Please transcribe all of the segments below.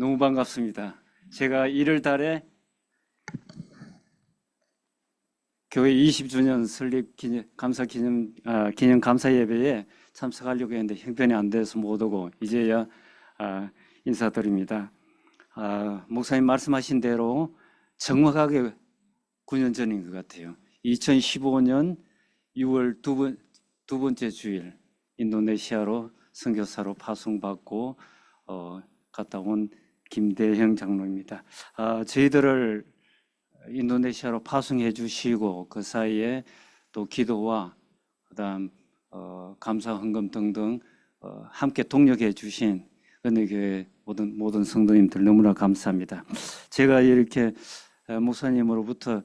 너무 반갑습니다. 제가 1월 달에 교회 20주년 설립 기념 감사 기념 감사 예배에 참석하려고 했는데 형편이 안 돼서 못 오고 이제야 인사드립니다. 목사님 말씀하신 대로 정확하게 9년 전인 것 같아요. 2015년 6월 두 번째 주일 인도네시아로 선교사로 파송받고 갔다 온 김대형 장로입니다. 저희들을 인도네시아로 파송해 주시고 그 사이에 또 기도와 그다음 감사 헌금 등등 함께 동력해 주신 은혜교회 모든 성도님들 너무나 감사합니다. 제가 이렇게 목사님으로부터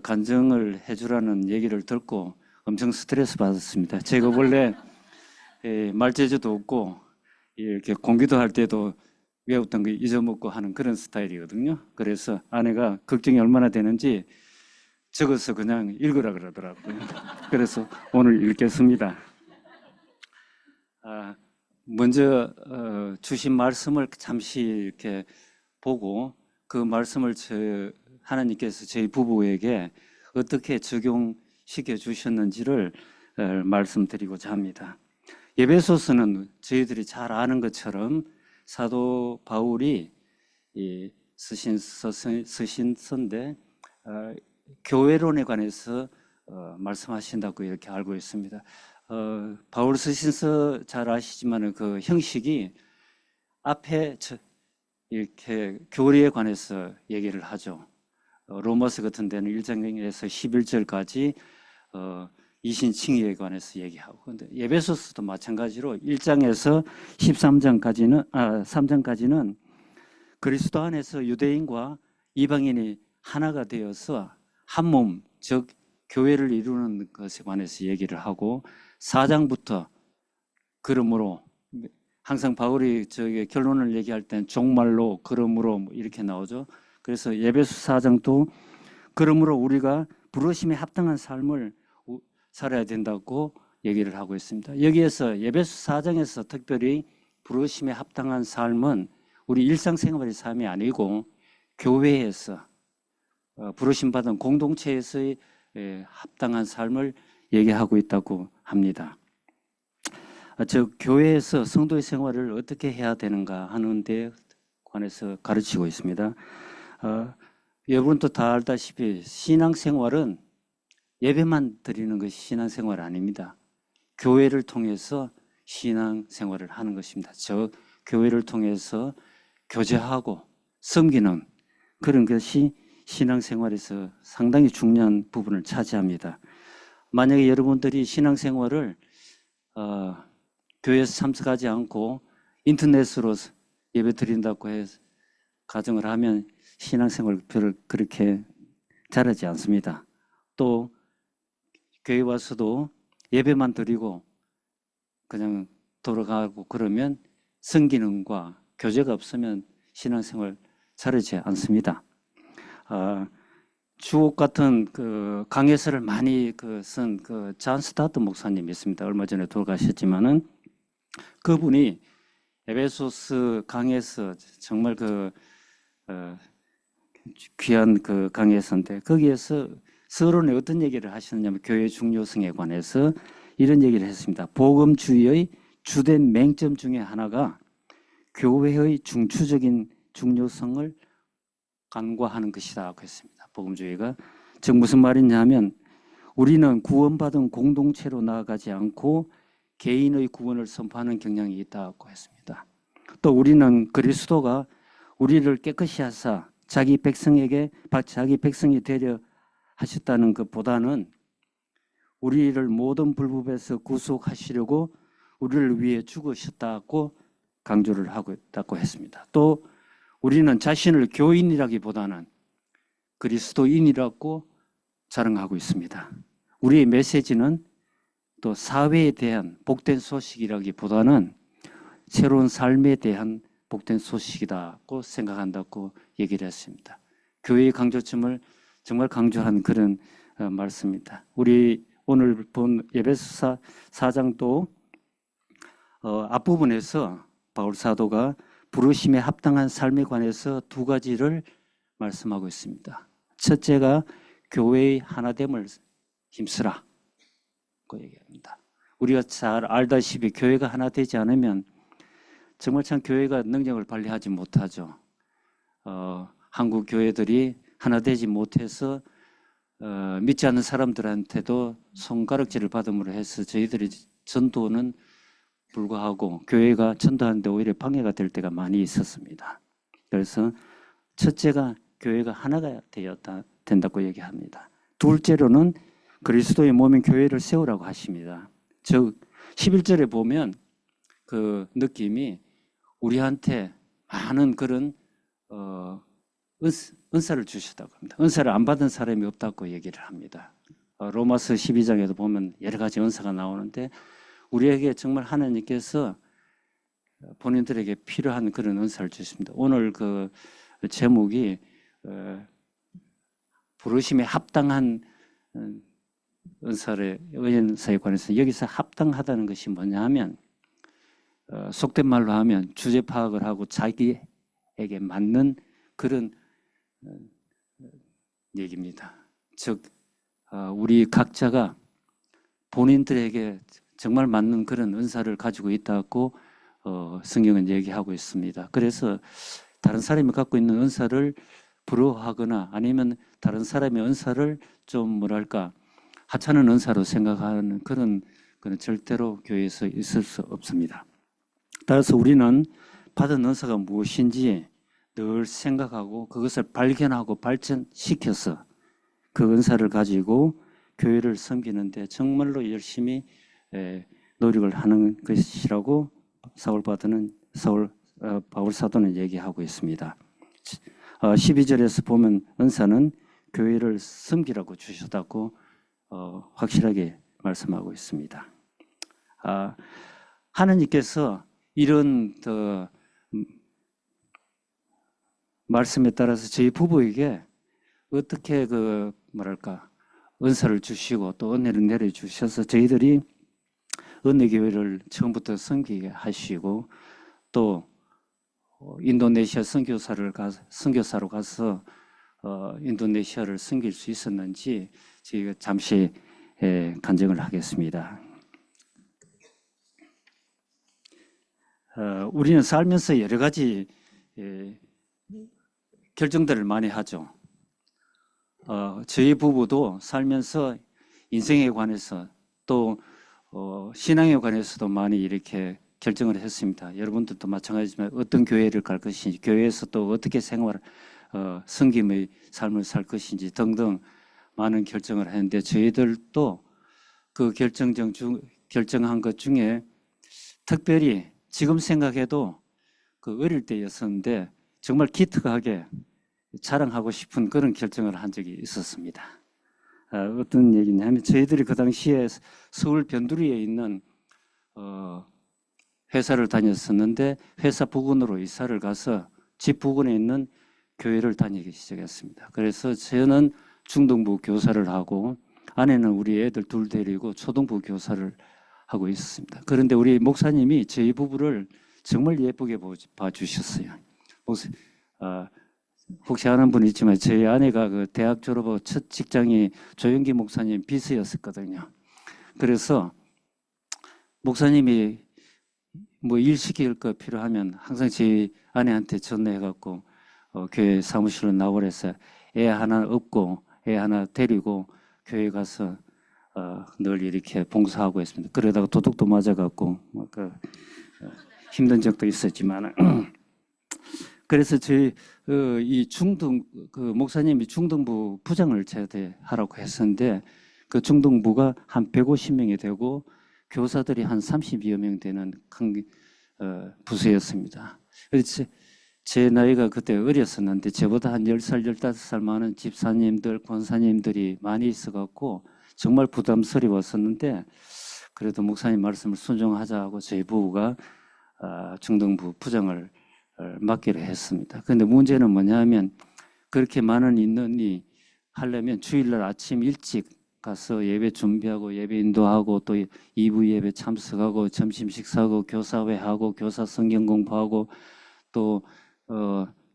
간증을 해주라는 얘기를 듣고 엄청 스트레스 받았습니다. 제가 원래 말재주도 없고 이렇게 공기도 할 때도 외웠던 거 잊어먹고 하는 그런 스타일이거든요. 그래서 아내가 걱정이 얼마나 되는지 적어서 그냥 읽으라 그러더라고요. 그래서 오늘 읽겠습니다. 먼저 주신 말씀을 잠시 이렇게 보고 그 말씀을 하나님께서 저희 부부에게 어떻게 적용시켜 주셨는지를 말씀드리고자 합니다. 에베소서는 저희들이 잘 아는 것처럼 사도 바울이 쓰신 서인데 교회론에 관해서 말씀하신다고 이렇게 알고 있습니다. 바울 서신서 잘 아시지만 그 형식이 앞에 이렇게 교리에 관해서 얘기를 하죠. 로마서 같은 데는 1장에서 11절까지 이신칭의에 관해서 얘기하고, 근데 에베소서도 마찬가지로 1장에서 3장까지는 그리스도 안에서 유대인과 이방인이 하나가 되어서 한 몸, 즉 교회를 이루는 것에 관해서 얘기를 하고, 4장부터 그러므로 항상 바울이 저기 결론을 얘기할 땐 종말로 그러므로 이렇게 나오죠. 그래서 에베소 4장도 그러므로 우리가 부르심에 합당한 삶을 살아야 된다고 얘기를 하고 있습니다. 여기에서 에베소 4장에서 특별히 부르심에 합당한 삶은 우리 일상생활의 삶이 아니고 교회에서 부르심 받은 공동체에서의 합당한 삶을 얘기하고 있다고 합니다. 즉 교회에서 성도의 생활을 어떻게 해야 되는가 하는 데 관해서 가르치고 있습니다. 여러분도 다 알다시피 신앙생활은 예배만 드리는 것이 신앙생활 아닙니다. 교회를 통해서 신앙생활을 하는 것입니다. 즉 교회를 통해서 교제하고 섬기는 그런 것이 신앙생활에서 상당히 중요한 부분을 차지합니다. 만약에 여러분들이 신앙생활을 교회에서 참석하지 않고 인터넷으로 예배 드린다고 해서 가정을 하면 신앙생활 별로 그렇게 잘하지 않습니다. 또 교회 와서도 예배만 드리고 그냥 돌아가고 그러면 성기능과 교제가 없으면 신앙생활 잘하지 않습니다. 주옥 같은 그 강해서를 많이 쓴 그 존 스타트 목사님이 있습니다. 얼마 전에 돌아가셨지만은 그분이 에베소스 강해서 정말 귀한 그 강해서인데 거기에서 서론에 어떤 얘기를 하셨냐면 교회의 중요성에 관해서 이런 얘기를 했습니다. 복음주의의 주된 맹점 중에 하나가 교회의 중추적인 중요성을 간과하는 것이라고 했습니다. 복음주의가 즉 무슨 말이냐면 우리는 구원받은 공동체로 나아가지 않고 개인의 구원을 선포하는 경향이 있다고 했습니다. 또 우리는 그리스도가 우리를 깨끗이 하사 자기 백성이 되려 하셨다는 것보다는 우리를 모든 불법에서 구속하시려고 우리를 위해 죽으셨다고 강조를 하고 있다고 했습니다. 또 우리는 자신을 교인이라기보다는 그리스도인이라고 자랑하고 있습니다. 우리의 메시지는 또 사회에 대한 복된 소식이라기보다는 새로운 삶에 대한 복된 소식이라고 생각한다고 얘기를 했습니다. 교회의 강조점을 정말 강조한 그런 말씀입니다. 우리 오늘 본 에베소 4장도 앞부분에서 바울 사도가 부르심에 합당한 삶에 관해서 두 가지를 말씀하고 있습니다. 첫째가 교회의 하나됨을 힘쓰라 고 얘기합니다. 우리가 잘 알다시피 교회가 하나 되지 않으면 정말 참 교회가 능력을 발휘하지 못하죠. 한국 교회들이 하나 되지 못해서 믿지 않는 사람들한테도 손가락질을 받음으로 해서 저희들이 전도는 불구하고 교회가 전도하는데 오히려 방해가 될 때가 많이 있었습니다. 그래서 첫째가 교회가 하나가 되었다 된다고 얘기합니다. 둘째로는 그리스도의 몸인 교회를 세우라고 하십니다. 즉 11절에 보면 그 느낌이 우리한테 많은 그런 은사를 주셨다고 합니다. 은사를 안 받은 사람이 없다고 얘기를 합니다. 로마서 12장에도 보면 여러 가지 은사가 나오는데 우리에게 정말 하나님께서 본인들에게 필요한 그런 은사를 주십니다. 오늘 그 제목이 부르심에 합당한 은사에 관해서 여기서 합당하다는 것이 뭐냐 하면 속된 말로 하면 주제 파악을 하고 자기에게 맞는 그런 얘기입니다. 즉 우리 각자가 본인들에게 정말 맞는 그런 은사를 가지고 있다고 성경은 얘기하고 있습니다. 그래서 다른 사람이 갖고 있는 은사를 부러워하거나 아니면 다른 사람의 은사를 좀 뭐랄까 하찮은 은사로 생각하는 그런 절대로 교회에서 있을 수 없습니다. 따라서 우리는 받은 은사가 무엇인지 늘 생각하고 그것을 발견하고 발전시켜서 그 은사를 가지고 교회를 섬기는데 정말로 열심히 노력을 하는 것이라고 바울 사도는 얘기하고 있습니다. 12절에서 보면 은사는 교회를 섬기라고 주셨다고 확실하게 말씀하고 있습니다. 하나님께서 이런 말씀에 따라서 저희 부부에게 어떻게 은사를 주시고 또 은혜를 내려주셔서 저희들이 은혜교회를 처음부터 섬기게 하시고 또 인도네시아 선교사로 가서 인도네시아를 섬길 수 있었는지 저희가 잠시 간증을 하겠습니다. 우리는 살면서 여러 가지 결정들을 많이 하죠. 저희 부부도 살면서 인생에 관해서 또 신앙에 관해서도 많이 이렇게 결정을 했습니다. 여러분들도 마찬가지지만 어떤 교회를 갈 것인지, 교회에서 또 어떻게 섬김의 삶을 살 것인지 등등 많은 결정을 했는데 저희들도 그 결정한 것 중에 특별히 지금 생각해도 그 어릴 때였었는데 정말 기특하게 자랑하고 싶은 그런 결정을 한 적이 있었습니다. 어떤 얘기냐면 저희들이 그 당시에 서울 변두리에 있는 회사를 다녔었는데 회사 부근으로 이사를 가서 집 부근에 있는 교회를 다니기 시작했습니다. 그래서 저는 중등부 교사를 하고 아내는 우리 애들 둘 데리고 초등부 교사를 하고 있었습니다. 그런데 우리 목사님이 저희 부부를 정말 예쁘게 봐주셨어요. 혹시 아는 분 있지만 저희 아내가 그 대학 졸업 후 첫 직장이 조영기 목사님 비서였었거든요. 그래서 목사님이 뭐 일 시킬 거 필요하면 항상 저희 아내한테 전화해갖고 교회 사무실로 나오래서 애 하나 업고 애 하나 데리고 교회 가서 늘 이렇게 봉사하고 있습니다. 그러다가 도둑도 맞아갖고 힘든 적도 있었지만 그래서 저희 이 목사님이 중등부 부장을 제대하라고 했었는데 그 중등부가 한 150명이 되고 교사들이 한 30여 명 되는 큰 부서였습니다. 그래서 제 나이가 그때 어렸었는데 저보다 한 10살, 15살 많은 집사님들, 권사님들이 많이 있어갖고 정말 부담스러웠었는데 그래도 목사님 말씀을 순종하자고 저희 부부가 중등부 부장을 맡기로 했습니다. 그런데 문제는 뭐냐면 그렇게 많은 인원이 하려면 주일날 아침 일찍 가서 예배 준비하고 예배 인도하고 또 2부 예배 참석하고 점심 식사하고 교사회 하고 교사 성경 공부하고 또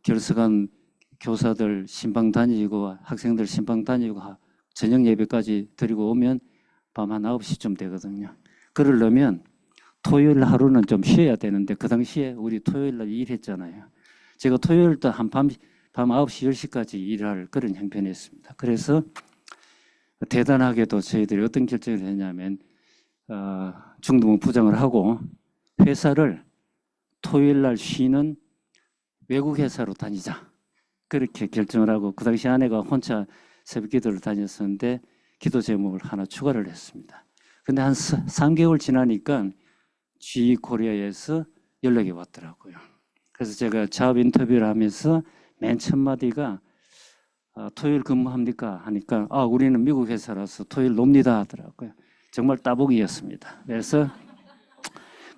결석한 교사들 신방 다니고 학생들 신방 다니고 저녁 예배까지 드리고 오면 밤 한 9시쯤 되거든요. 그러려면 토요일 하루는 좀 쉬어야 되는데 그 당시에 우리 토요일 날 일했잖아요. 제가 토요일 때 밤 9시, 10시까지 일할 그런 형편이었습니다. 그래서 대단하게도 저희들이 어떤 결정을 했냐면 중등부 부장을 하고 회사를 토요일 날 쉬는 외국 회사로 다니자. 그렇게 결정을 하고 그 당시 아내가 혼자 새벽 기도를 다녔었는데 기도 제목을 하나 추가를 했습니다. 근데 한 3개월 지나니까 GE 코리아에서 연락이 왔더라고요. 그래서 제가 잡 인터뷰를 하면서 맨 첫 마디가 토요일 근무합니까? 하니까 우리는 미국 회사라서 토요일 놉니다 하더라고요. 정말 따복이었습니다. 그래서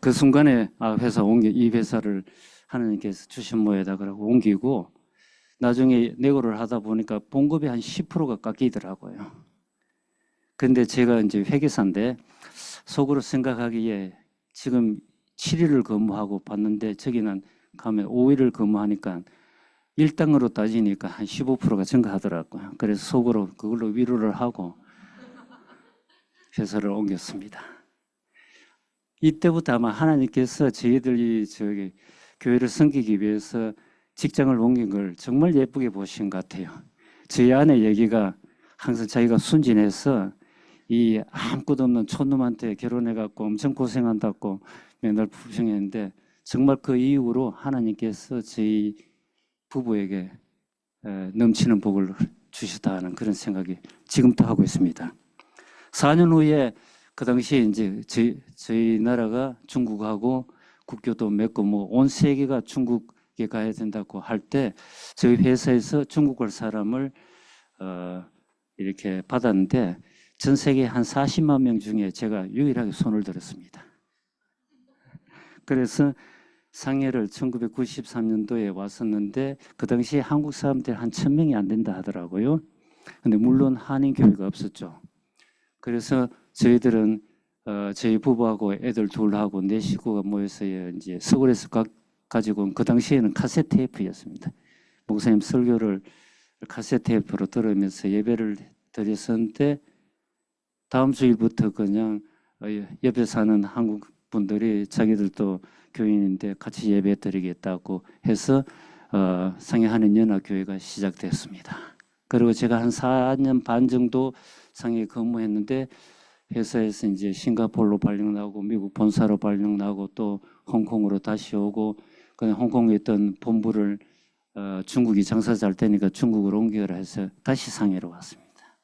그 순간에 회사 이 회사를 하나님께서 주신 모에다 그러고 옮기고 나중에 내고를 하다 보니까 봉급이 한 10%가 깎이더라고요. 근데 제가 이제 회계사인데 속으로 생각하기에 지금 7일을 근무하고 봤는데 저기는 가면 5일을 근무하니까 일당으로 따지니까 한 15%가 증가하더라고요. 그래서 속으로 그걸로 위로를 하고 회사를 옮겼습니다. 이때부터 아마 하나님께서 저희들이 교회를 섬기기 위해서 직장을 옮긴 걸 정말 예쁘게 보신 것 같아요. 저희 아내 얘기가 항상 자기가 순진해서 이 아무것도 없는 촌놈한테 결혼해갖고 엄청 고생한다고 맨날 부정했는데 정말 그 이후로 하나님께서 저희 부부에게 넘치는 복을 주시다는 그런 생각이 지금도 하고 있습니다. 4년 후에 그 당시에 이제 저희 나라가 중국하고 국교도 맺고 온 세계가 중국에 가야 된다고 할 때 저희 회사에서 중국 갈 사람을 이렇게 받았는데 전 세계 한 40만 명 중에 제가 유일하게 손을 들었습니다. 그래서 상해를 1993년도에 왔었는데 그 당시에 한국 사람들 한 1000명이 안 된다 하더라고요. 근데 물론 한인 교회가 없었죠. 그래서 저희들은 저희 부부하고 애들 둘하고 네 식구가 모여서 이제 서울에서 가지고 온 그 당시에는 카세트 테이프였습니다. 목사님 설교를 카세트 테이프로 들으면서 예배를 드렸었는데 다음 주일부터 그냥 옆에 사는 한국 분들이 자기들도 교인인데 같이 예배 드리겠다고 해서 상해 한인연합교회가 시작됐습니다. 그리고 제가 한 4년 반 정도 상해 근무했는데 회사에서 이제 싱가포르로 발령 나오고 미국 본사로 발령 나오고 또 홍콩으로 다시 오고 그냥 홍콩에 있던 본부를 중국이 장사 잘 되니까 중국으로 옮겨라 해서 다시 상해로 왔습니다.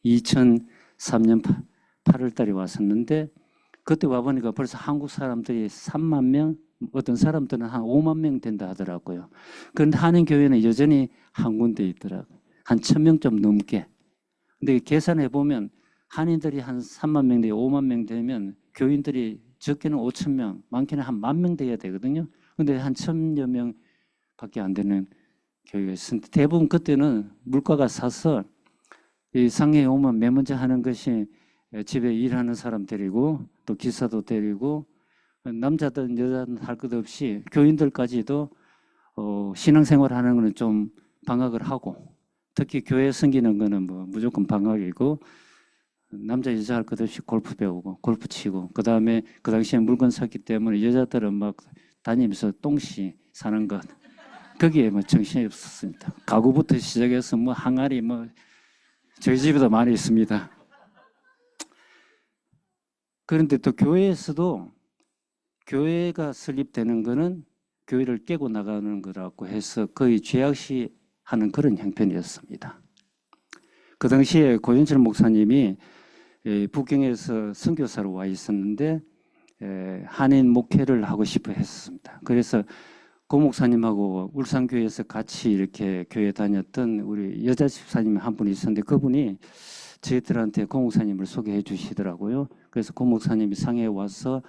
2003년 8월 달에 왔었는데 그때 와보니까 벌써 한국 사람들이 3만 명, 어떤 사람들은 한 5만 명 된다 하더라고요. 그런데 한인교회는 여전히 한 군데 있더라고요. 한 1000명 좀 넘게. 근데 계산해 보면 한인들이 한 3만 명, 5만 명 되면 교인들이 적게는 5,000명, 많게는 한 10,000명 돼야 되거든요. 근데 한 1,000여 명 밖에 안 되는 교회가 있습니다. 대부분 그때는 물가가 사서 이 상해에 오면 맨 먼저 하는 것이 집에 일하는 사람 데리고 또 기사도 데리고 남자든 여자든 할 것 없이 교인들까지도 신앙생활 하는 거는 좀 방학을 하고 특히 교회 섬기는 거는 뭐 무조건 방학이고 남자 여자 할 것 없이 골프 배우고 골프 치고 그 다음에 그 당시에 물건 샀기 때문에 여자들은 막 다니면서 똥시 사는 것 거기에 뭐 정신이 없었습니다. 가구부터 시작해서 뭐 항아리 뭐 저희 집에도 많이 있습니다. 그런데 또 교회에서도 교회가 설립되는 거는 교회를 깨고 나가는 거라고 해서 거의 죄악시 하는 그런 형편이었습니다. 그 당시에 고현철 목사님이 북경에서 선교사로 와 있었는데 한인 목회를 하고 싶어 했었습니다. 그래서 고 목사님하고 울산교회에서 같이 이렇게 교회 다녔던 우리 여자 집사님 한 분이 있었는데 그분이 저희들한테 고 목사님을 소개해 주시더라고요. 그래서 고 목사님이 상해에 와서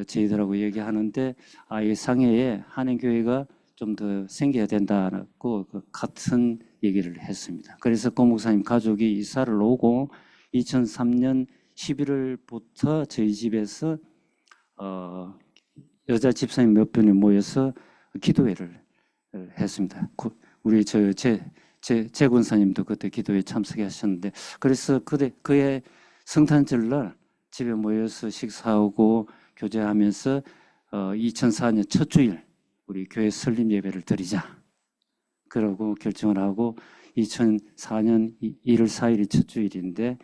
저희들하고 얘기하는데 이 상해에 한인교회가 좀 더 생겨야 된다고 같은 얘기를 했습니다. 그래서 고 목사님 가족이 이사를 오고 2003년 11월부터 저희 집에서 여자 집사님 몇 분이 모여서 기도회를 했습니다. 우리 제 권사님도 그때 기도회에 참석하셨는데, 그래서 그의 성탄절날 집에 모여서 식사하고 교제하면서 2004년 첫 주일 우리 교회 설립 예배를 드리자, 그러고 결정을 하고 2004년 1월 4일이 첫 주일인데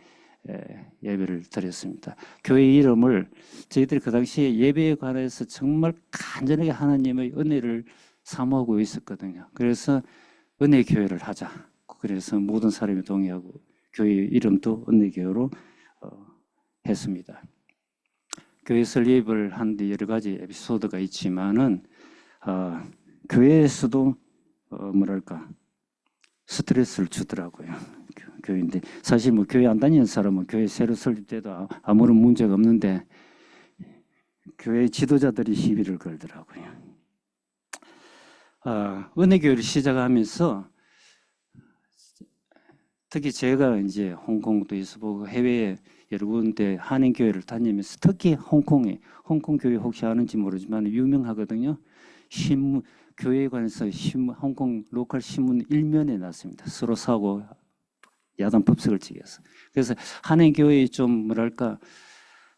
예배를 드렸습니다. 교회 이름을 저희들이 그 당시에 예배에 관해서 정말 간절하게 하나님의 은혜를 사모하고 있었거든요. 그래서 은혜교회를 하자. 그래서 모든 사람이 동의하고 교회 이름도 은혜교회로 했습니다. 교회 설립을 하는데 여러 가지 에피소드가 있지만은 교회에서도 뭐랄까 스트레스를 주더라고요. 교회인데 사실 뭐 교회 안 다니는 사람은 교회 새로 설립돼도 아무런 문제가 없는데 교회 지도자들이 시비를 걸더라고요. 은혜교회를 시작하면서 특히 제가 이제 홍콩도 있어보고 해외에 여러 군데 한인교회를 다니면서 특히 홍콩 교회 혹시 아는지 모르지만 유명하거든요. 교회에 관해서 홍콩 로컬 신문 1면에 났습니다. 서로 싸우고 야단 법석을 지겨서. 그래서 한인교회의 좀 뭐랄까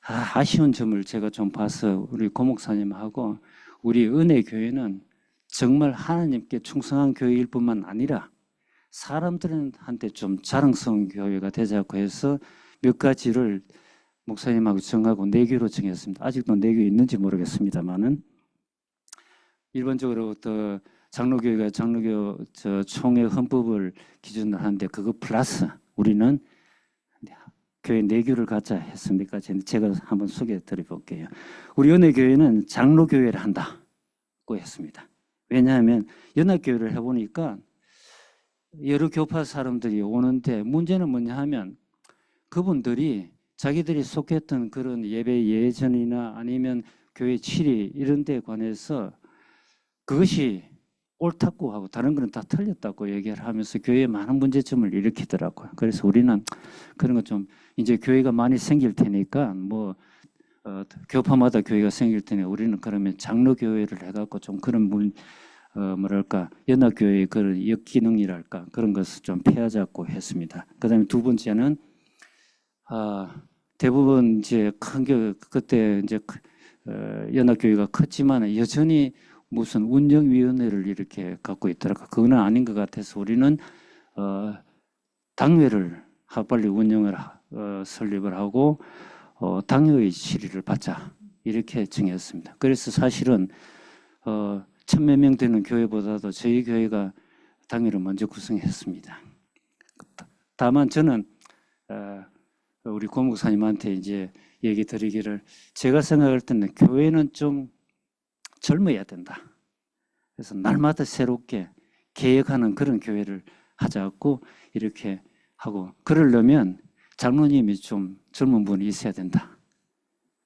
아쉬운 점을 제가 좀 봐서 우리 고목사님하고 우리 은혜교회는 정말 하나님께 충성한 교회일 뿐만 아니라 사람들한테 좀 자랑스러운 교회가 되자고 해서 몇 가지를 목사님하고 정하고 4개로 정했습니다. 아직도 4개 있는지 모르겠습니다만은 일반적으로 장로교회가 장로교 총회 헌법을 기준으로 하는데 그거 플러스 우리는 교회 4교를 갖자 했습니까? 제가 한번 소개해 드려 볼게요. 우리 연합교회는 장로교회를 한다고 했습니다. 왜냐하면 연합교회를 해보니까 여러 교파 사람들이 오는데 문제는 뭐냐 하면 그분들이 자기들이 속했던 그런 예배 예전이나 아니면 교회 치리 이런 데 관해서 그것이 옳다고 하고 다른 거는 다 틀렸다고 얘기를 하면서 교회에 많은 문제점을 일으키더라고요. 그래서 우리는 그런 거 좀 이제 교회가 많이 생길 테니까 뭐 교파마다 교회가 생길 테니 우리는 그러면 장로교회를 해갖고 좀 그런 뭐랄까 연합교회의 그런 역기능이랄까 그런 것을 좀 폐하자고 했습니다. 그다음에 두 번째는 대부분 이제 큰 교회 그때 이제 연합교회가 컸지만 여전히 무슨 운영위원회를 이렇게 갖고 있더라고요. 그거는 아닌 것 같아서 우리는 당회를 빨리 운영을 설립을 하고 당회의 질의를 받자 이렇게 정했습니다. 그래서 사실은 1000몇 명 되는 교회보다도 저희 교회가 당회를 먼저 구성했습니다. 다만 저는 우리 고목사님한테 이제 얘기 드리기를 제가 생각할 때는 교회는 좀 젊어야 된다. 그래서 날마다 새롭게 개혁하는 그런 교회를 하자고 이렇게 하고 그러려면 장로님이 좀 젊은 분이 있어야 된다.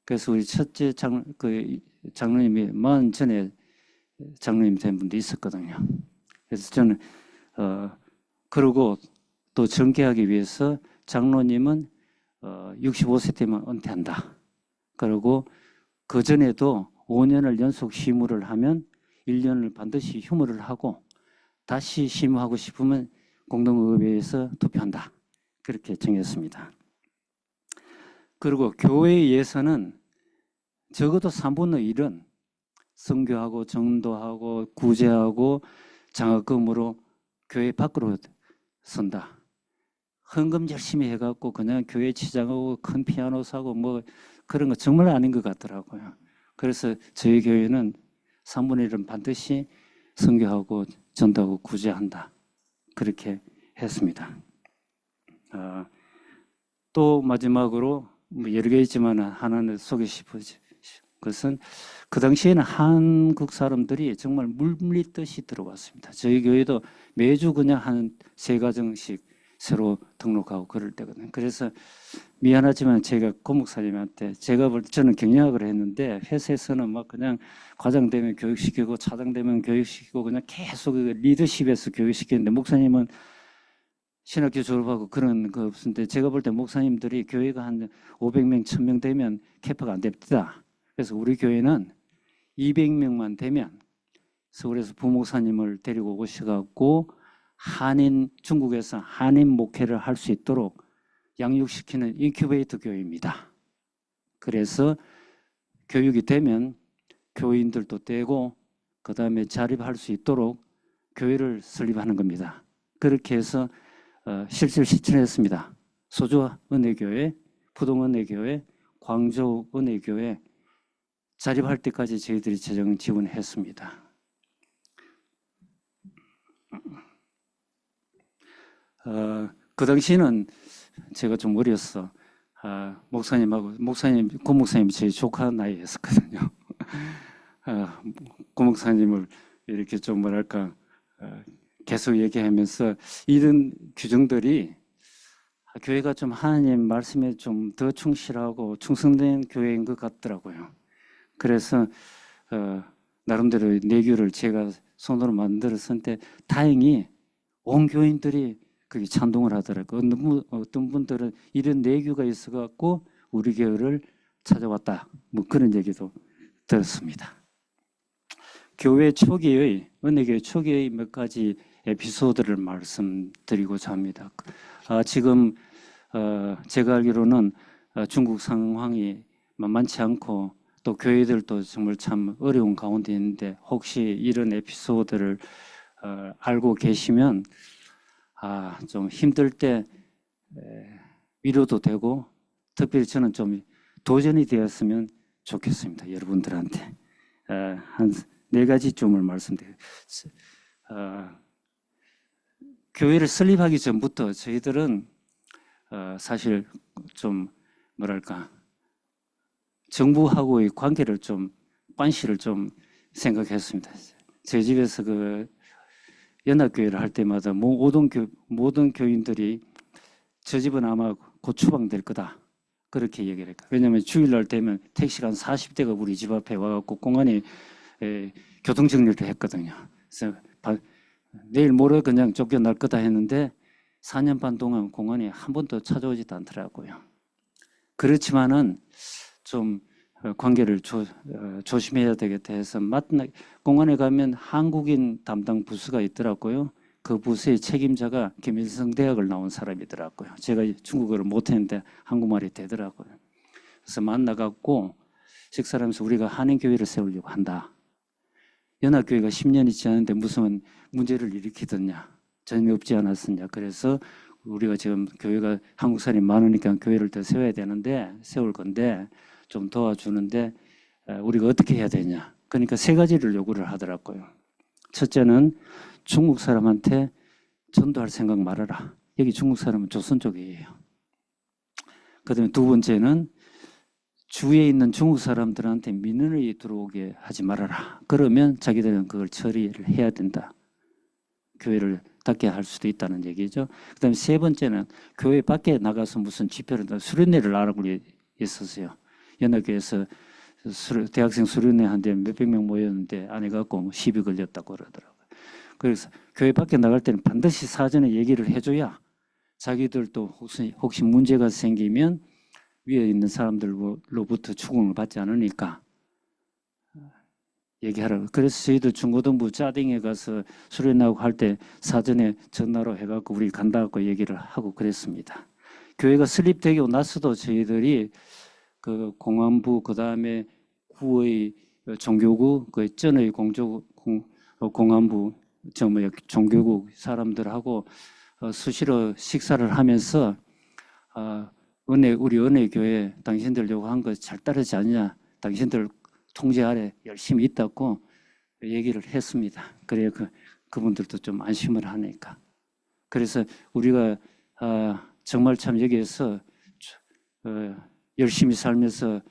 그래서 우리 첫째 장로님이 40 전에 장로님 된 분도 있었거든요. 그래서 저는 그러고 또 전개하기 위해서 장로님은 65세 되면 은퇴한다. 그리고 그 전에도 5년을 연속 심우를 하면 1년을 반드시 휴무를 하고 다시 심우하고 싶으면 공동의회에서 투표한다. 그렇게 정했습니다. 그리고 교회 예산은 적어도 3분의 1은 선교하고 전도하고 구제하고 장학금으로 교회 밖으로 쓴다. 헌금 열심히 해갖고 그냥 교회 치장하고 큰 피아노 사고 뭐 그런 거 정말 아닌 것 같더라고요. 그래서 저희 교회는 3분의 1은 반드시 선교하고 전도하고 구제한다. 그렇게 했습니다. 또 마지막으로 뭐 여러 개 있지만 하나는 소개하고 싶은 것은 그 당시에는 한국 사람들이 정말 물밀듯이 들어왔습니다. 저희 교회도 매주 그냥 한 3가정씩 새로 등록하고 그럴 때거든요. 그래서 미안하지만 제가 고목사님한테 제가 볼 때 저는 경영학을 했는데 회사에서는 막 그냥 과장 되면 교육시키고 차장 되면 교육시키고 그냥 계속 리더십에서 교육시키는데 목사님은 신학교 졸업하고 그런 거 없는데 제가 볼 때 목사님들이 교회가 한 500명, 1000명 되면 캐파가 안 됩니다. 그래서 우리 교회는 200명만 되면 서울에서 부목사님을 데리고 오셔갖고 중국에서 한인 목회를 할 수 있도록 양육시키는 인큐베이터 교회입니다. 그래서 교육이 되면 교인들도 떼고 그 다음에 자립할 수 있도록 교회를 설립하는 겁니다. 그렇게 해서 실질 실천했습니다. 소주 은혜교회, 푸동 은혜교회, 광주 은혜교회 자립할 때까지 저희들이 재정 지원했습니다. 그 당시는 제가 좀 어렸어. 고 목사님이 제 조카 나이였었거든요. 고 목사님을 이렇게 좀 뭐랄까 계속 얘기하면서 이런 규정들이 교회가 좀 하나님 말씀에 좀 더 충실하고 충성된 교회인 것 같더라고요. 그래서 나름대로 내규를 제가 손으로 만들었을 때 다행히 온 교인들이 그게 찬동을 하더라고요. 어떤 분들은 이런 내규가 있어갖고 우리 교회를 찾아왔다. 뭐 그런 얘기도 들었습니다. 교회 초기의, 은혜교회 초기의 몇 가지 에피소드를 말씀드리고자 합니다. 지금 제가 알기로는 중국 상황이 만만치 않고 또 교회들도 정말 참 어려운 가운데 있는데 혹시 이런 에피소드를 알고 계시면 좀 힘들 때 위로도 되고 특별히 저는 좀 도전이 되었으면 좋겠습니다. 여러분들한테 한 4가지 점을 말씀드려요. 교회를 설립하기 전부터 저희들은 사실 좀 뭐랄까 정부하고의 관계를 좀 관시를 좀 생각했습니다. 제 집에서 그 연합교회를 할 때마다 모든 교인들이 저 집은 아마 곧 추방될 거다. 그렇게 얘기를 했고. 왜냐하면 주일날 되면 택시가 한 40대가 우리 집 앞에 와갖고 공안에 교통정리를 했거든요. 그래서 내일 모레 그냥 쫓겨날 거다 했는데 4년 반 동안 공안에 한 번도 찾아오지도 않더라고요. 그렇지만은 좀 관계를 조심해야 되겠다 해서 공안에 가면 한국인 담당 부서가 있더라고요. 그 부서의 책임자가 김일성 대학을 나온 사람이더라고요. 제가 중국어를 못했는데 한국말이 되더라고요. 그래서 만나갖고 식사하면서 우리가 한인교회를 세우려고 한다. 연합교회가 10년이 지났는데 무슨 문제를 일으키더냐. 전혀 없지 않았었냐. 그래서 우리가 지금 교회가 한국 사람이 많으니까 교회를 더 세워야 되는데 세울 건데 좀 도와주는데 우리가 어떻게 해야 되냐. 그러니까 3가지를 요구를 하더라고요. 첫째는 중국 사람한테 전도할 생각 말아라. 여기 중국 사람은 조선 쪽이에요. 그다음에 2번째는 주위에 있는 중국 사람들한테 민원이 들어오게 하지 말아라. 그러면 자기들은 그걸 처리를 해야 된다. 교회를 닫게 할 수도 있다는 얘기죠. 그다음에 3번째는 교회 밖에 나가서 무슨 집회를 수련회를 하라고 있었어요. 연합교회에서 대학생 수련회 한데 몇백 명 모였는데 안 해갖고 시비 걸렸다고 그러더라고요. 그래서 교회 밖에 나갈 때는 반드시 사전에 얘기를 해줘야 자기들도 혹시 문제가 생기면 위에 있는 사람들로부터 추궁을 받지 않으니까 얘기하라고. 그래서 저희들 중고등부 짜딩에 가서 수련하고 할 때 사전에 전화로 해갖고 우리 간다고 얘기를 하고 그랬습니다. 교회가 설립되고 나서도 저희들이 그 공안부 그 다음에 구의 종교국 그 전의 공안부 종교국 사람들하고 수시로 식사를 하면서 우리 은혜교회 당신들 요구한 거 잘 따르지 않냐. 당신들 통제 아래 열심히 있다고 얘기를 했습니다. 그래야 그분들도 좀 안심을 하니까. 그래서 우리가 정말 참 여기에서 열심히 살면서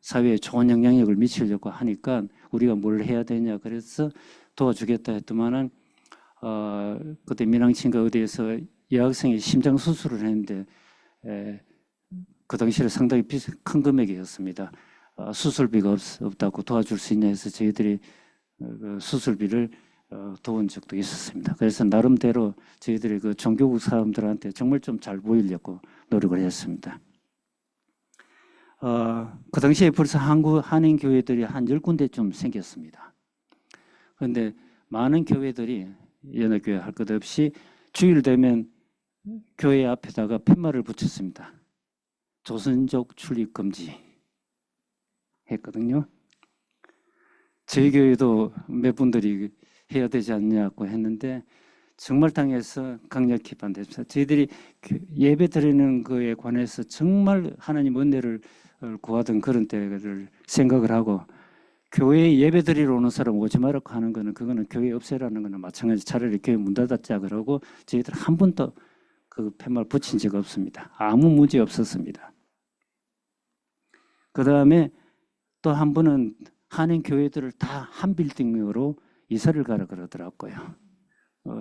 사회에 좋은 영향력을 미치려고 하니까 우리가 뭘 해야 되냐. 그래서 도와주겠다 했더만은 그때 민항친가 어디에서 여학생이 심장 수술을 했는데 그 당시에 상당히 큰 금액이었습니다. 수술비가 없다고 도와줄 수 있냐 해서 저희들이 수술비를 도운 적도 있었습니다. 그래서 나름대로 저희들이 그 종교국 사람들한테 정말 좀 잘 보이려고 노력을 했습니다. 그 당시에 벌써 한인 교회들이 한 10군데쯤 생겼습니다. 그런데 많은 교회들이 연합교회 할 것 없이 주일 되면 교회 앞에다가 팻말을 붙였습니다. 조선족 출입 금지 했거든요. 저희 교회도 몇 분들이 해야 되지 않냐고 했는데 정말 당해서 강력히 반대했습니다. 저희들이 예배 드리는 거에 관해서 정말 하나님 은혜를 구하던 그런 때를 생각을 하고 교회에 예배 드리러 오는 사람 오지 말라고 하는 거는 그거는 교회 없애라는 거는 마찬가지. 차라리 교회 문 닫았자 그러고 저희들 한 번도 그 팻말 붙인 적 없습니다. 아무 문제 없었습니다. 그 다음에 또 한 번은 한인 교회들을 다 한 빌딩으로 이사를 가라 그러더라고요.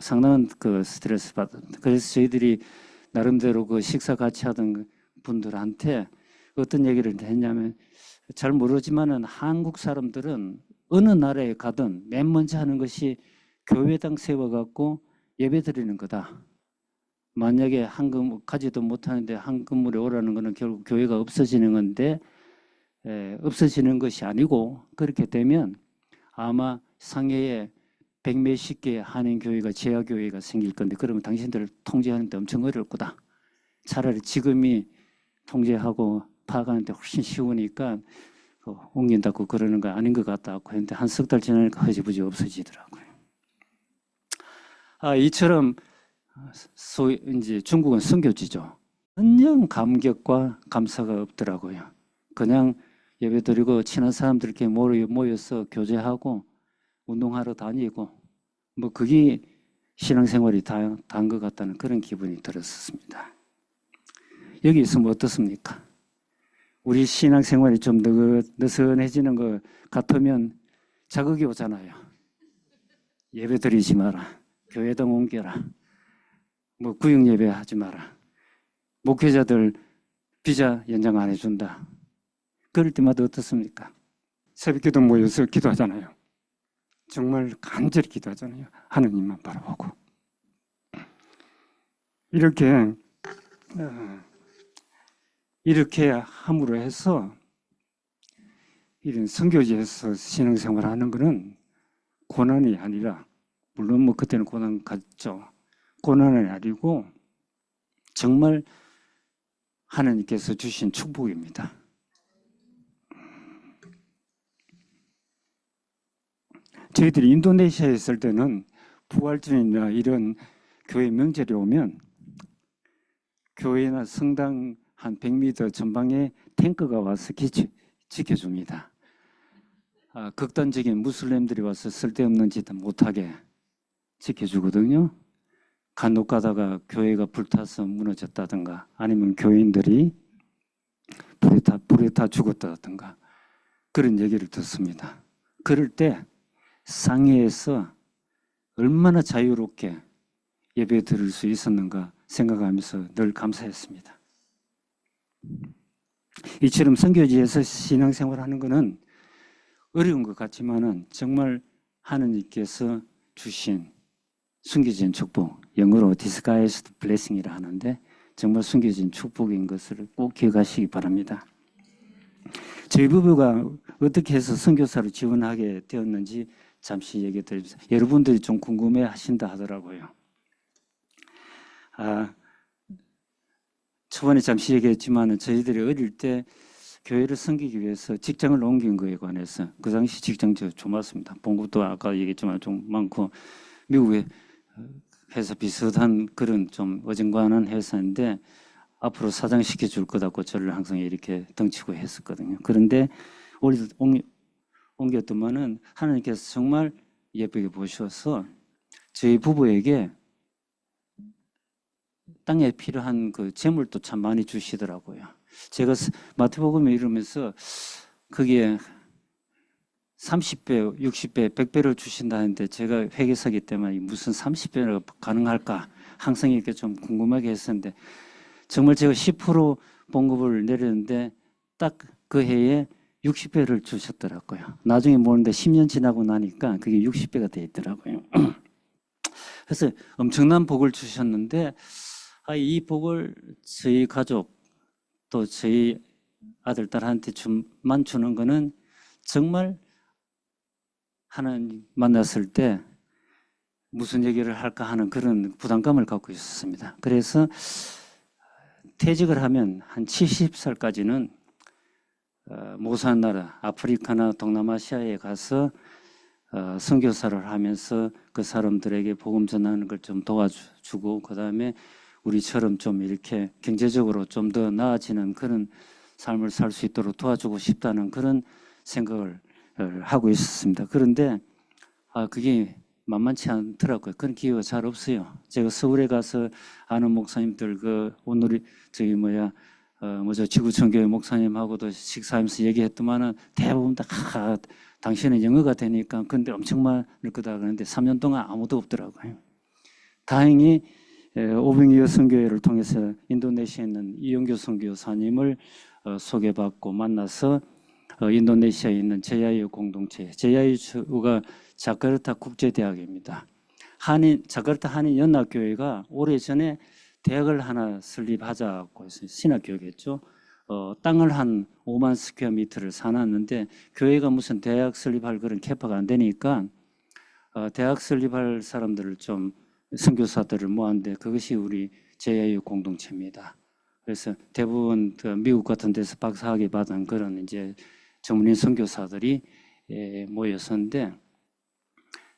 상당한 그 스트레스 받았는데 그래서 저희들이 나름대로 그 식사 같이 하던 분들한테 어떤 얘기를 했냐면 잘 모르지만은 한국 사람들은 어느 나라에 가든 맨 먼저 하는 것이 교회당 세워갖고 예배 드리는 거다. 만약에 한금 가지도 못하는데 한 건물에 오라는 거는 결국 교회가 없어지는 건데 없어지는 것이 아니고 그렇게 되면 아마 상해에 100몇십 개의 한인교회가 지하교회가 생길 건데 그러면 당신들을 통제하는데 엄청 어려울 거다. 차라리 지금이 통제하고 파악하는데 훨씬 쉬우니까 옮긴다고 그러는 거 아닌 것 같다고 했는데 한 석 달 지나니까 허지부지 없어지더라고요. 이처럼 소위 이제 중국은 선교지죠. 전혀 감격과 감사가 없더라고요. 그냥 예배드리고 친한 사람들끼리 모여서 교제하고 운동하러 다니고 뭐 그게 신앙생활이 다한 것 같다는 그런 기분이 들었습니다. 여기 있으면 어떻습니까? 우리 신앙생활이 좀 느슨해지는 것 같으면 자극이 오잖아요. 예배 드리지 마라. 교회당 옮겨라. 뭐 구역 예배 하지 마라. 목회자들 비자 연장 안 해준다. 그럴 때마다 어떻습니까? 새벽기도 모여서 기도하잖아요. 정말 간절히 기도하잖아요. 하느님만 바라보고. 이렇게 함으로 해서 이런 선교지에서 신앙생활 하는 것은 고난이 아니라, 물론 뭐 그때는 고난 갔죠. 고난은 아니고 정말 하나님께서 주신 축복입니다. 저희들이 인도네시아에 있을 때는 부활절이나 이런 교회 명절이 오면 교회나 성당 한 100m 전방에 탱크가 와서 지켜줍니다. 극단적인 무슬림들이 와서 쓸데없는 짓 못하게 지켜주거든요. 간혹 가다가 교회가 불타서 무너졌다든가 아니면 교인들이 불에 타 죽었다든가 그런 얘기를 듣습니다. 그럴 때 상해에서 얼마나 자유롭게 예배 드릴 수 있었는가 생각하면서 늘 감사했습니다. 이처럼 선교지에서 신앙생활하는 것은 어려운 것 같지만은 정말 하느님께서 주신 숨겨진 축복, 영어로 disguised blessing이라 하는데 정말 숨겨진 축복인 것을 꼭 기억하시기 바랍니다. 저희 부부가 어떻게 해서 선교사로 지원하게 되었는지 잠시 얘기 드리면서 여러분들이 좀 궁금해 하신다 하더라고요. 초반에 잠시 얘기했지만 저희들이 어릴 때 교회를 섬기기 위해서 직장을 옮긴 거에 관해서 그 당시 직장 좀 많습니다. 봉급도 아까 얘기했지만 좀 많고 미국에 회사 비슷한 그런 좀 어중간한 회사인데 앞으로 사장 시켜줄 거다고 저를 항상 이렇게 덩치고 했었거든요. 그런데 옮겼더만은 하나님께서 정말 예쁘게 보셔서 저희 부부에게 땅에 필요한 그 재물도 참 많이 주시더라고요. 제가 마태복음에 이러면서 그게 30배, 60배, 100배를 주신다는데 제가 회계사기 때문에 무슨 30배가 가능할까 항상 이렇게 좀 궁금하게 했었는데 정말 제가 10% 봉급을 내렸는데 딱 그 해에 60배를 주셨더라고요. 나중에 모르는데 10년 지나고 나니까 그게 60배가 돼 있더라고요. 그래서 엄청난 복을 주셨는데 이 복을 저희 가족 또 저희 아들, 딸한테 만 주는 거는 정말 만났을 때 무슨 얘기를 할까 하는 그런 부담감을 갖고 있었습니다. 그래서 퇴직을 하면 한 70살까지는 모사한 나라, 아프리카나 동남아시아에 가서 선교사를 하면서 그 사람들에게 복음 전하는 걸 좀 도와주고, 그 다음에 우리처럼 좀 이렇게 경제적으로 좀 더 나아지는 그런 삶을 살 수 있도록 도와주고 싶다는 그런 생각을 하고 있었습니다. 그런데 그게 만만치 않더라고요. 그런 기회가 잘 없어요. 제가 서울에 가서 아는 목사님들 오늘이 지구촌교회 목사님하고도 식사하면서 얘기했더만은 대부분 다 당신은 영어가 되니까 근데 엄청 많을 거다 그러는데 3년 동안 아무도 없더라고요. 다행히 오병이어 선교회를 통해서 인도네시아에 있는 이영교 선교사님을 소개받고 만나서 인도네시아에 있는 제야유 공동체, 제야유가 자카르타 국제대학입니다. 자카르타 한인연합교회가 오래전에 대학을 하나 설립하자고 해서 신학교회겠죠. 땅을 한 5만 스퀘어미터를 사놨는데 교회가 무슨 대학 설립할 그런 캐파가 안 되니까 대학 설립할 사람들을 좀 선교사들을 모았는데 그것이 우리 제야유 공동체입니다. 그래서 대부분 미국 같은 데서 박사학위 받은 그런 이제 전문인 선교사들이 모였었는데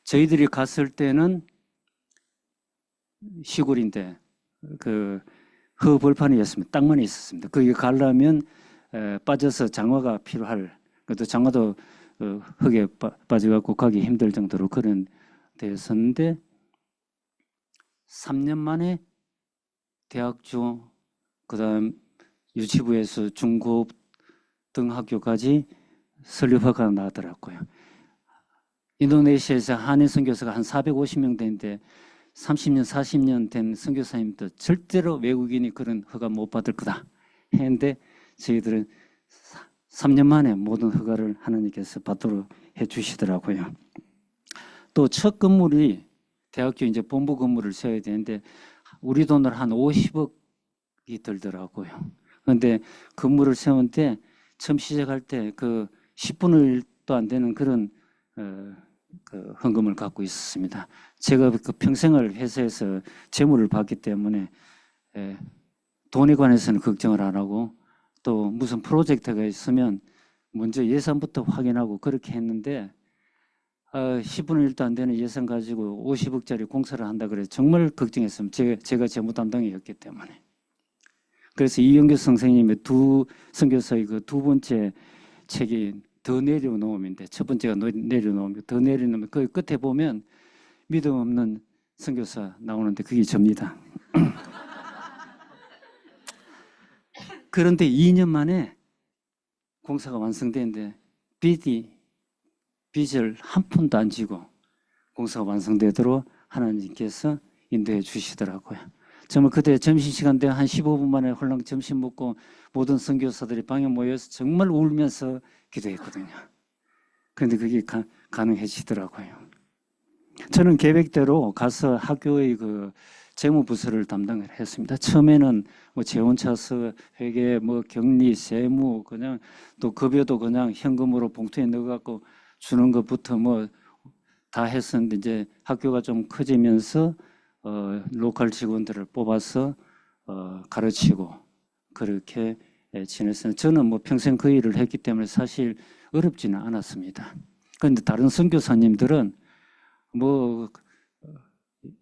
저희들이 갔을 때는 시골인데 흙벌판이었습니다. 땅만 있었습니다. 거기 가려면 빠져서 장화가 필요할, 그것도 장화도 흙에 빠져갖고 가기 힘들 정도로 그런 데였었는데 3년 만에 대학교, 그다음 유치부에서 중고등 학교까지 설립허가가 나더라고요. 인도네시아에서 한인 선교사가 한 450명 되는데 30년, 40년 된 선교사님도 절대로 외국인이 그런 허가 못 받을 거다 했는데 저희들은 3년 만에 모든 허가를 하나님께서 받도록 해주시더라고요. 또 첫 건물이 대학교 이제 본부 건물을 세워야 되는데 우리 돈으로 한 50억이 들더라고요. 그런데 건물을 세우는데 처음 시작할 때 10분의 1도 안 되는 그런 헌금을 갖고 있었습니다. 제가 평생을 회사에서 재물을 받기 때문에 돈에 관해서는 걱정을 안 하고 또 무슨 프로젝트가 있으면 먼저 예산부터 확인하고 그렇게 했는데 10분의 1도 안 되는 예산 가지고 50억짜리 공사를 한다 그래서 정말 걱정했습니다. 제가 재무 담당이었기 때문에. 그래서 이영규 선생님의 선교사의 두 번째 책이 더 내려놓음인데 첫 번째가 내려놓으면 더 내려놓으면 그 끝에 보면 믿음 없는 선교사 나오는데 그게 접니다. 그런데 2년 만에 공사가 완성되는데 빚을 한 푼도 안 지고 공사가 완성되도록 하나님께서 인도해 주시더라고요. 정말 그때 점심시간 때 한 15분 만에 홀랑 점심 먹고 모든 선교사들이 방에 모여서 정말 울면서 기도했거든요. 그런데 그게 가능해지더라고요. 저는 계획대로 가서 학교의 재무부서를 담당을 했습니다. 처음에는 재원차서 회계, 격리, 세무, 그냥 또 급여도 그냥 현금으로 봉투에 넣어갖고 주는 것부터 다 했었는데 이제 학교가 좀 커지면서 로컬 직원들을 뽑아서 가르치고 그렇게 지냈어요. 저는 평생 그 일을 했기 때문에 사실 어렵지는 않았습니다. 그런데 다른 선교사님들은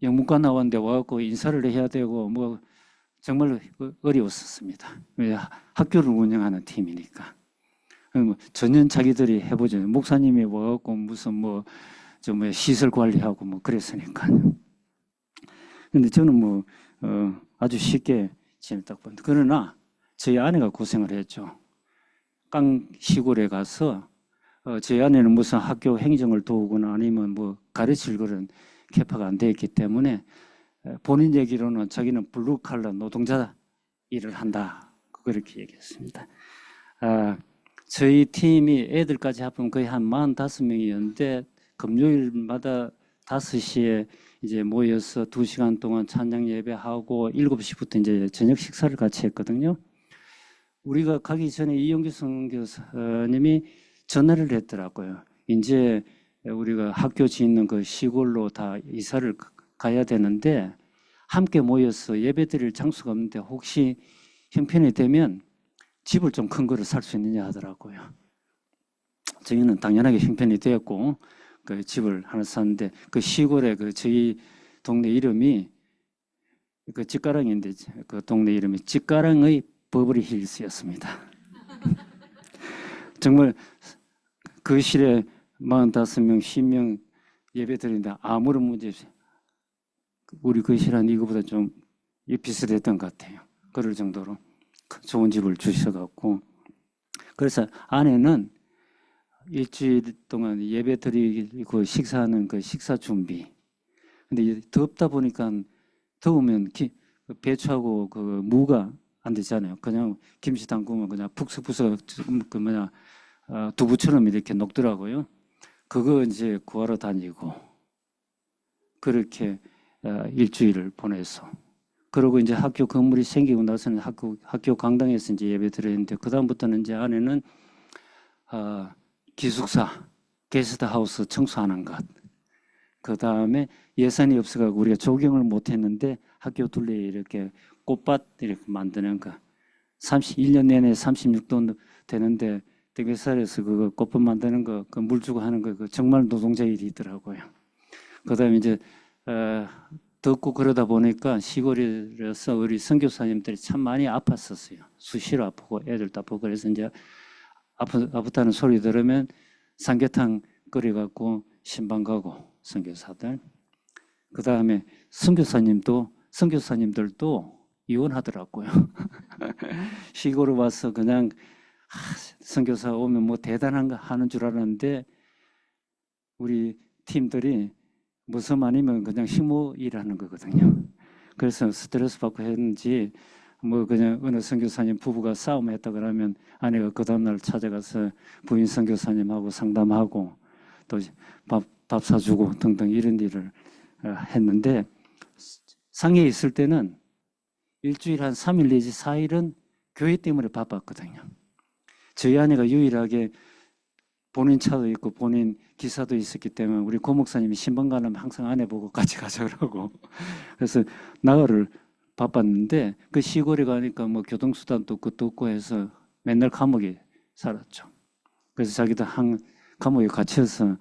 영문과 나왔는데 와갖고 인사를 해야 되고 정말 어려웠었습니다. 왜 학교를 운영하는 팀이니까. 전혀 자기들이 해보죠. 목사님이 와갖고 무슨 시설 관리하고 그랬으니까요. 근데 저는 아주 쉽게 지냈다고 봅니다. 그러나 저희 아내가 고생을 했죠. 깡 시골에 가서 저희 아내는 무슨 학교 행정을 도우거나 아니면 가르칠 그런 캐파가 안 돼 있기 때문에 본인 얘기로는 자기는 블루칼라 노동자 일을 한다. 그렇게 얘기했습니다. 저희 팀이 애들까지 합하면 거의 한 45명이었는데 금요일마다 5시에 이제 모여서 2시간 동안 찬양 예배하고 7시부터 이제 저녁 식사를 같이 했거든요. 우리가 가기 전에 이영규 선교사님이 전화를 했더라고요. 이제 우리가 학교 짓는 그 시골로 다 이사를 가야 되는데 함께 모여서 예배드릴 장소가 없는데 혹시 형편이 되면 집을 좀 큰 거를 살 수 있느냐 하더라고요. 저희는 당연하게 형편이 되었고 그 집을 하나 샀는데 그 시골에 그 저희 동네 이름이 그 집가랑인데 그 동네 이름이 집가랑의 버버리 힐스였습니다. 정말 그 실에 45명, 10명 예배 드리는데 아무런 문제 없이 우리 그 실한 이거보다 좀 비슷했던 것 같아요. 그럴 정도로 좋은 집을 주셔갖고 그래서 아내는 일주일 동안 예배 드리고 식사하는 그 식사 준비. 근데 덥다 보니까 더우면 배추하고 그 무가 안 되잖아요. 그냥 김치 담그면 그냥 푹석푹석 그 뭐냐 두부처럼 이렇게 녹더라고요. 그거 이제 구하러 다니고 그렇게 일주일을 보내서 그러고 이제 학교 건물이 생기고 나서는 학교 강당에서 이제 예배 드렸는데 그 다음부터는 이제 아내는 기숙사 게스트하우스 청소하는 것. 그 다음에 예산이 없어가지고 우리가 조경을 못했는데 학교 둘레에 이렇게 꽃밭 이렇게 만드는 거. 1년 내내 36도 되는데 대개살에서 그거 꽃밭 만드는 거, 그 물 주고 하는 거, 그 정말 노동자 일이 있더라고요. 그 다음에 이제 덥고 그러다 보니까 시골이라서 우리 선교사님들이 참 많이 아팠었어요. 수시로 아프고 애들도 아프고 그래서 이제 아프다는 소리 들으면 삼계탕 끓여갖고 신방 가고 선교사들. 그 다음에 선교사님들도 이혼하더라고요. 시골에 와서 그냥 선교사 오면 뭐 대단한 거 하는 줄 알았는데 우리 팀들이 무슨 아니면 그냥 식모 일하는 거거든요. 그래서 스트레스 받고 했는지 뭐 그냥 어느 선교사님 부부가 싸움했다 그러면 아내가 그 다음날 찾아가서 부인 선교사님하고 상담하고 또 밥 사주고 등등 이런 일을 했는데 상해에 있을 때는 일주일 한 3일 내지 4일은 교회 때문에 바빴거든요. 저희 아내가 유일하게 본인 차도 있고 본인 기사도 있었기 때문에 우리 고 목사님이 신방 가려면 항상 아내 보고 같이 가자 그러고 그래서 나흘을 바빴는데 그 시골에 가니까 뭐 교통수단도 끝도 없고 해서 맨날 감옥에 살았죠. 그래서 자기도 감옥에 갇혀서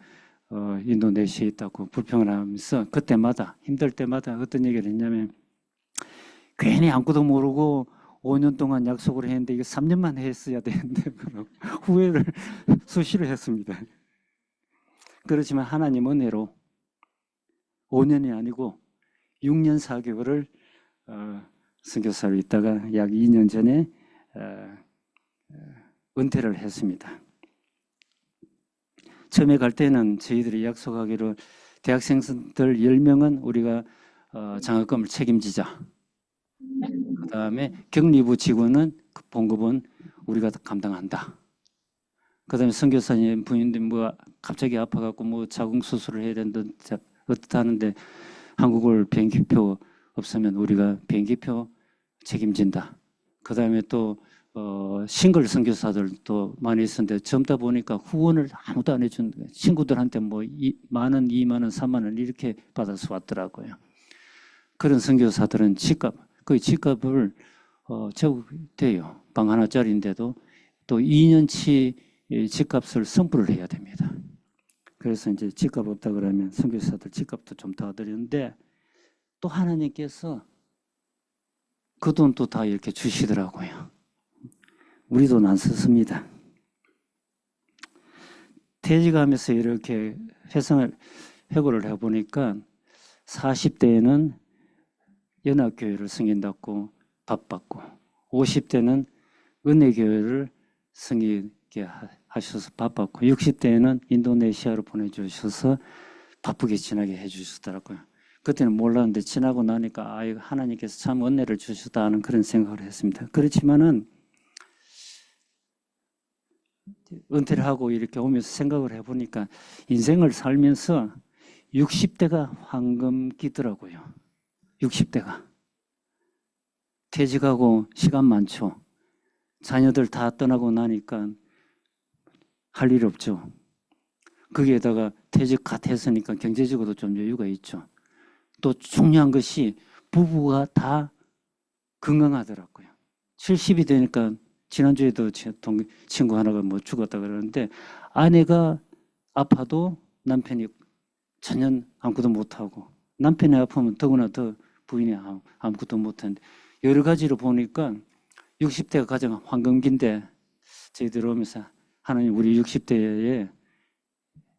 인도네시아에 있다고 불평을 하면서 그때마다 힘들 때마다 어떤 얘기를 했냐면 괜히 아무것도 모르고 5년 동안 약속을 했는데 이게 3년만 했어야 되는데 후회를 수시로 했습니다. 그렇지만 하나님 은혜로 5년이 아니고 6년 4개월을 선교사로 있다가 약 2년 전에 은퇴를 했습니다. 처음에 갈 때는 저희들이 약속하기로 대학생들 10명은 우리가 장학금을 책임지자. 그 다음에 격리부 직원은 봉급은 우리가 감당한다. 그 다음에 선교사님 부인들 뭐 갑자기 아파갖고 뭐 자궁수술을 해야 된다 어떻다는데 한국을 비행기표 없으면 우리가 비행기표 책임진다. 그 다음에 또 싱글 선교사들도 많이 있었는데 젊다 보니까 후원을 아무도 안 해준 거예요. 친구들한테 뭐 10,000원, 20,000원, 30,000원 이렇게 받아서 왔더라고요. 그런 선교사들은 거의 집값을 채우돼요. 방 하나짜리인데도 또 2년치 집값을 선불을 해야 됩니다. 그래서 이제 집값 없다 그러면 선교사들 집값도 좀 더 드리는데 또 하나님께서 그 돈도 다 이렇게 주시더라고요. 우리 돈 안 썼습니다. 퇴직하면서 이렇게 회고를 해보니까 40대에는 연합교회를 승인받고 밥 받고 50대는 은혜교회를 승인하게 하셔서 밥 받고 60대에는 인도네시아로 보내주셔서 바쁘게 지나게 해주시더라고요. 그때는 몰랐는데 지나고 나니까 하나님께서 참 은혜를 주셨다 하는 그런 생각을 했습니다. 그렇지만은 은퇴를 하고 이렇게 오면서 생각을 해보니까 인생을 살면서 60대가 황금기더라고요. 60대가. 퇴직하고 시간 많죠. 자녀들 다 떠나고 나니까 할 일 없죠. 거기에다가 퇴직 갓 했으니까 경제적으로 좀 여유가 있죠. 또 중요한 것이 부부가 다 건강하더라고요. 70이 되니까 지난주에도 친구 하나가 뭐 죽었다 그러는데 아내가 아파도 남편이 전혀 아무것도 못하고 남편이 아프면 더구나 더 부인이 아무것도 못하는데 여러 가지로 보니까 60대가 가장 황금기인데 저희들 오면서 하나님 우리 60대에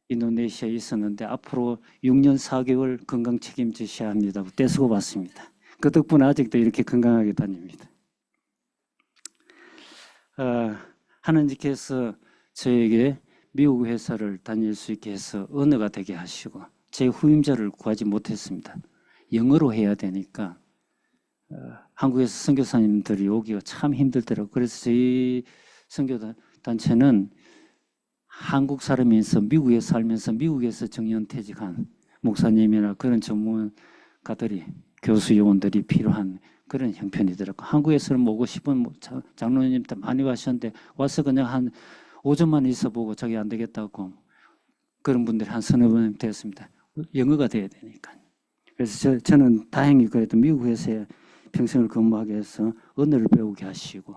인도네시아에 있었는데 앞으로 6년 4개월 건강 책임지셔야 합니다. 떼쓰고 봤습니다. 그 덕분에 아직도 이렇게 건강하게 다닙니다. 하나님께서 저에게 미국 회사를 다닐 수 있게 해서 언어가 되게 하시고 제 후임자를 구하지 못했습니다. 영어로 해야 되니까 한국에서 선교사님들이 오기가 참 힘들더라고요. 그래서 저희 선교단체는 한국 사람이면서 미국에 살면서 미국에서 정년퇴직한 목사님이나 그런 전문가들이 교수 요원들이 필요한 그런 형편이더라고요. 한국에서는 오고 싶은 장로님들 많이 와셨는데 와서 그냥 한 5점만 있어보고 자기 안 되겠다고 그런 분들이 한 서너 번 됐습니다. 영어가 돼야 되니까. 그래서 저는 다행히 그래도 미국 회사에 평생을 근무하게 해서 언어를 배우게 하시고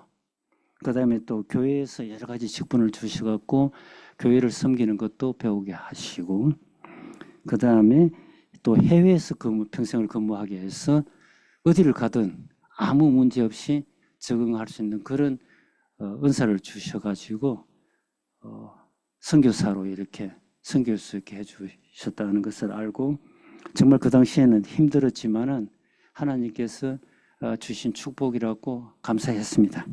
그 다음에 또 교회에서 여러 가지 직분을 주셔갖고 교회를 섬기는 것도 배우게 하시고 그 다음에 또 해외에서 평생을 근무하게 해서 어디를 가든 아무 문제 없이 적응할 수 있는 그런 은사를 주셔가지고 선교사로 이렇게 섬길 수 있게 해주셨다는 것을 알고 정말 그 당시에는 힘들었지만은 하나님께서 주신 축복이라고 감사했습니다.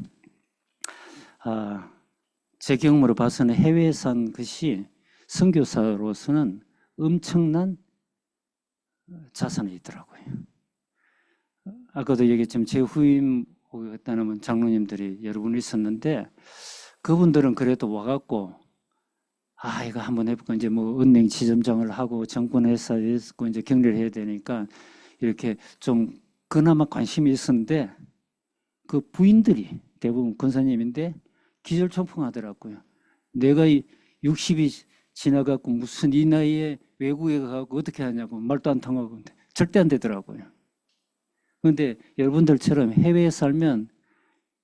제 경험으로 봐서는 해외에 산 것이 선교사로서는 엄청난 자산이 있더라고요. 아까도 얘기했지만 제 후임 오겠다는 장로님들이 여러 분 있었는데 그분들은 그래도 와갖고 이거 한번 해볼까 이제 뭐 은행 지점장을 하고 정권 회사에 있고 이제 격리를 해야 되니까 이렇게 좀 그나마 관심이 있었는데 그 부인들이 대부분 권사님인데 기절초풍하더라고요. 내가 60이 지나갖고 무슨 이 나이에 외국에 가고 어떻게 하냐고 말도 안 통하고 절대 안 되더라고요. 그런데 여러분들처럼 해외에 살면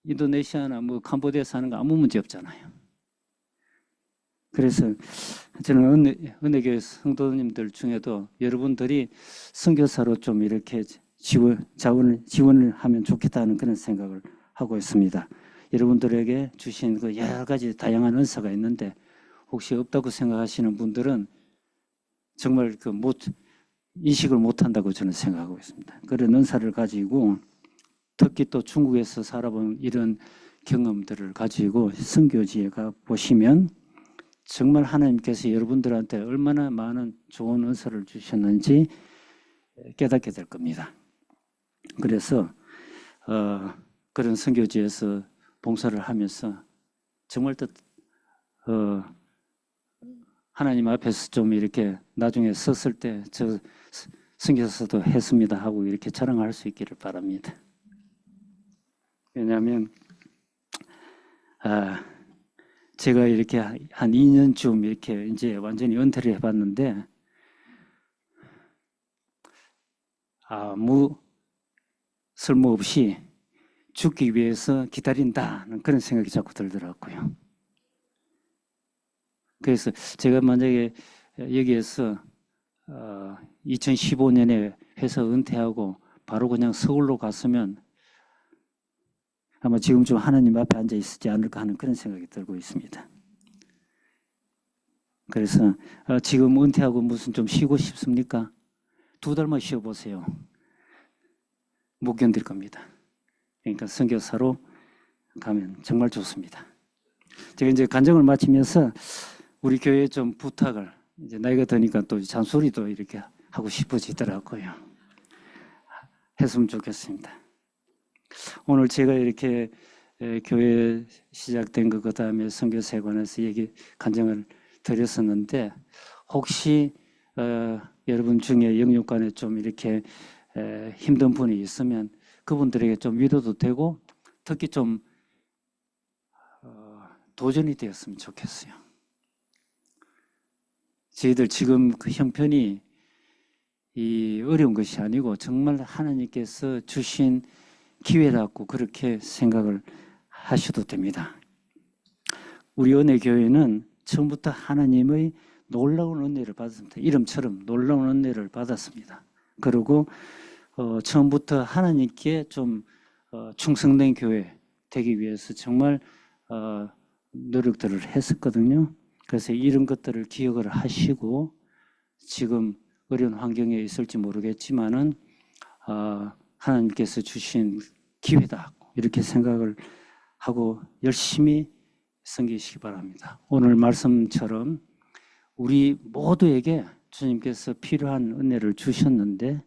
인도네시아나 뭐 캄보디아 사는 거 아무 문제 없잖아요. 그래서 저는 은혜교회 성도님들 중에도 여러분들이 선교사로 좀 이렇게 지원을 하면 좋겠다는 그런 생각을 하고 있습니다. 여러분들에게 주신 그 여러 가지 다양한 은사가 있는데 혹시 없다고 생각하시는 분들은 정말 인식을 못한다고 저는 생각하고 있습니다. 그런 은사를 가지고 특히 또 중국에서 살아본 이런 경험들을 가지고 선교지에 가 보시면 정말 하나님께서 여러분들한테 얼마나 많은 좋은 은사를 주셨는지 깨닫게 될 겁니다. 그래서 그런 선교지에서 봉사를 하면서 정말 하나님 앞에서 좀 이렇게 나중에 섰을 때 저 선교사도 했습니다 하고 이렇게 자랑할 수 있기를 바랍니다. 왜냐하면 제가 이렇게 한 2년쯤 이렇게 이제 완전히 은퇴를 해봤는데 아무 쓸모없이 죽기 위해서 기다린다는 그런 생각이 자꾸 들더라고요. 그래서 제가 만약에 여기에서 2015년에 회사 은퇴하고 바로 그냥 서울로 갔으면 아마 지금쯤 하나님 앞에 앉아 있지 않을까 하는 그런 생각이 들고 있습니다. 그래서 지금 은퇴하고 무슨 좀 쉬고 싶습니까? 2달만 쉬어보세요. 못 견딜 겁니다. 그러니까 선교사로 가면 정말 좋습니다. 제가 이제 간증을 마치면서 우리 교회에 좀 부탁을 이제 나이가 드니까 또 잔소리도 이렇게 하고 싶어지더라고요. 했으면 좋겠습니다. 오늘 제가 이렇게 교회 시작된 것 그다음에 선교사에 관해서 간증을 드렸었는데 혹시 여러분 중에 영육간에 좀 이렇게 힘든 분이 있으면 그분들에게 좀 위로도 되고 특히 좀 도전이 되었으면 좋겠어요. 저희들 지금 그 형편이 이 어려운 것이 아니고 정말 하나님께서 주신 기회라고 그렇게 생각을 하셔도 됩니다. 우리 은혜교회는 처음부터 하나님의 놀라운 은혜를 받았습니다. 이름처럼 놀라운 은혜를 받았습니다. 그리고 처음부터 하나님께 좀 충성된 교회 되기 위해서 정말 노력들을 했었거든요. 그래서 이런 것들을 기억을 하시고 지금 어려운 환경에 있을지 모르겠지만은 하나님께서 주신 기회다 이렇게 생각을 하고 열심히 섬기시기 바랍니다. 오늘 말씀처럼 우리 모두에게 주님께서 필요한 은혜를 주셨는데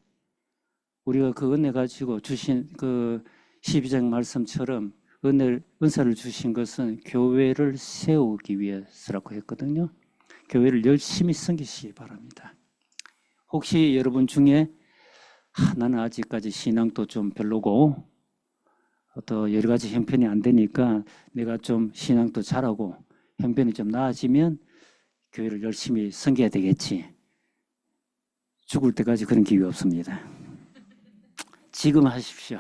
우리가 그 은혜 가지고 주신 그 12장 말씀처럼 은사를 주신 것은 교회를 세우기 위해서라고 했거든요. 교회를 열심히 섬기시기 바랍니다. 혹시 여러분 중에 나는 아직까지 신앙도 좀 별로고 또 여러 가지 형편이 안 되니까 내가 좀 신앙도 잘하고 형편이 좀 나아지면 교회를 열심히 섬겨야 되겠지. 죽을 때까지 그런 기회 없습니다. 지금 하십시오.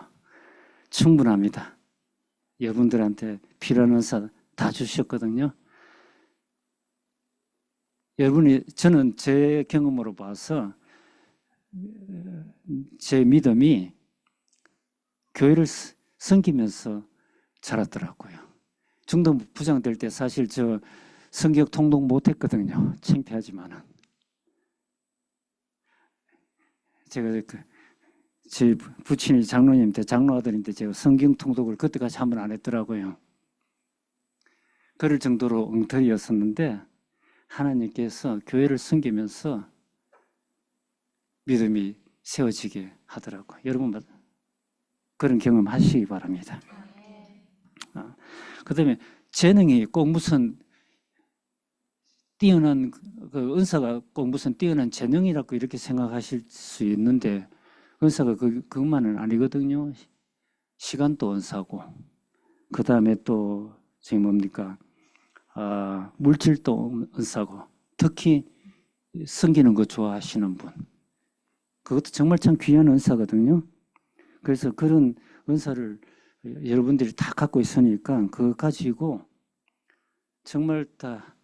충분합니다. 여러분들한테 필요한 은사 다 주셨거든요. 저는 제 경험으로 봐서 제 믿음이 교회를 섬기면서 자랐더라고요. 중등 부장될 때 사실 저 성경 통독 못했거든요. 창피하지만은 제가 제 부친이 장로님 때 장로 아들인데 제가 성경 통독을 그때까지 한 번 안 했더라고요. 그럴 정도로 엉터리였었는데 하나님께서 교회를 섬기면서 믿음이 세워지게 하더라고요. 여러분 그런 경험 하시기 바랍니다. 그 다음에 재능이 꼭 무슨 뛰어난 그 은사가 꼭 무슨 뛰어난 재능이라고 이렇게 생각하실 수 있는데 은사가 그것만은 아니거든요. 시간도 은사고 그 다음에 또 저기 뭡니까 물질도 은사고 특히 섬기는 거 좋아하시는 분 그것도 정말 참 귀한 은사거든요. 그래서 그런 은사를 여러분들이 다 갖고 있으니까 그거 가지고 정말 다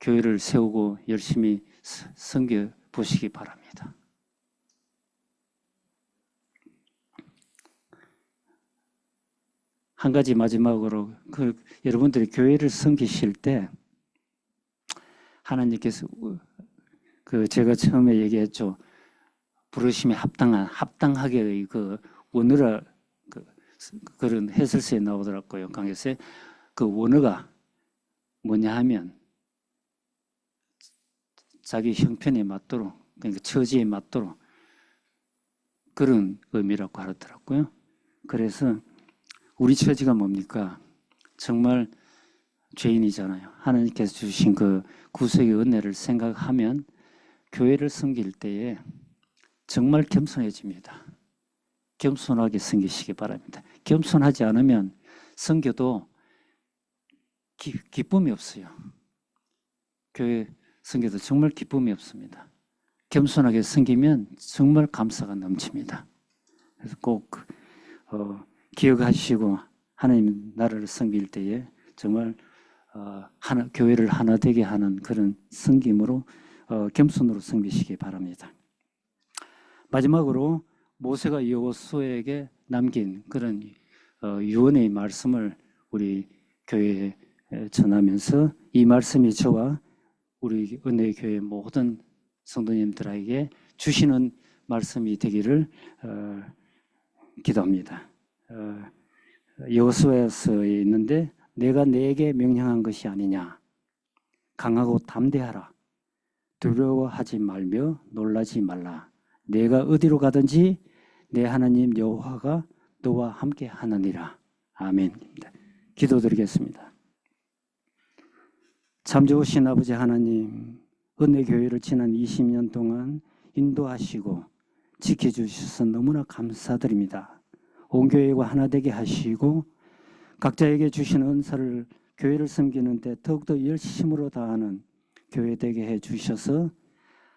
교회를 세우고 열심히 섬겨 보시기 바랍니다. 한 가지 마지막으로 여러분들이 교회를 섬기실 때 하나님께서 제가 처음에 얘기했죠. 부르심에 합당하게의 그 원어라 그런 해설서에 나오더라고요. 강에서 그 원어가 뭐냐 하면 자기 형편에 맞도록 그러니까 처지에 맞도록 그런 의미라고 하더라고요. 그래서 우리 처지가 뭡니까? 정말 죄인이잖아요. 하나님께서 주신 그 구속의 은혜를 생각하면 교회를 섬길 때에 정말 겸손해집니다. 겸손하게 섬기시기 바랍니다. 겸손하지 않으면 섬겨도 기쁨이 없어요. 교회 섬겨도 정말 기쁨이 없습니다. 겸손하게 섬기면 정말 감사가 넘칩니다. 그래서 꼭 기억하시고 하나님 나라를 섬길 때에 정말 교회를 하나 되게 하는 그런 섬김으로 겸손으로 섬기시기 바랍니다. 마지막으로 모세가 여호수아에게 남긴 그런 유언의 말씀을 우리 교회에 전하면서 이 말씀이 저와 우리 은혜교회 모든 성도님들에게 주시는 말씀이 되기를 기도합니다. 여호수아서에 있는데 내가 네게 명령한 것이 아니냐. 강하고 담대하라. 두려워하지 말며 놀라지 말라. 내가 어디로 가든지 내 하나님 여호와가 너와 함께 하느니라. 아멘. 기도드리겠습니다. 참 좋으신 아버지 하나님, 은혜교회를 지난 20년 동안 인도하시고 지켜주셔서 너무나 감사드립니다. 온 교회가 하나 되게 하시고 각자에게 주신 은사를 교회를 섬기는 데 더욱더 열심으로 다하는 교회 되게 해 주셔서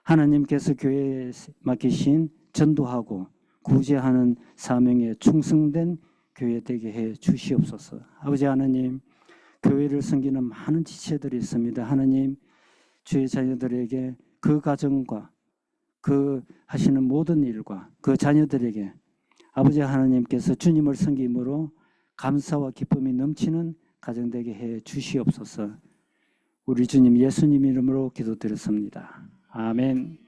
하나님께서 교회에 맡기신 전도하고 구제하는 사명에 충성된 교회 되게 해 주시옵소서. 아버지 하나님, 교회를 섬기는 많은 지체들이 있습니다. 하나님, 주의 자녀들에게 그 가정과 그 하시는 모든 일과 그 자녀들에게 아버지 하나님께서 주님을 섬김으로 감사와 기쁨이 넘치는 가정 되게 해 주시옵소서. 우리 주님 예수님 이름으로 기도드렸습니다. 아멘.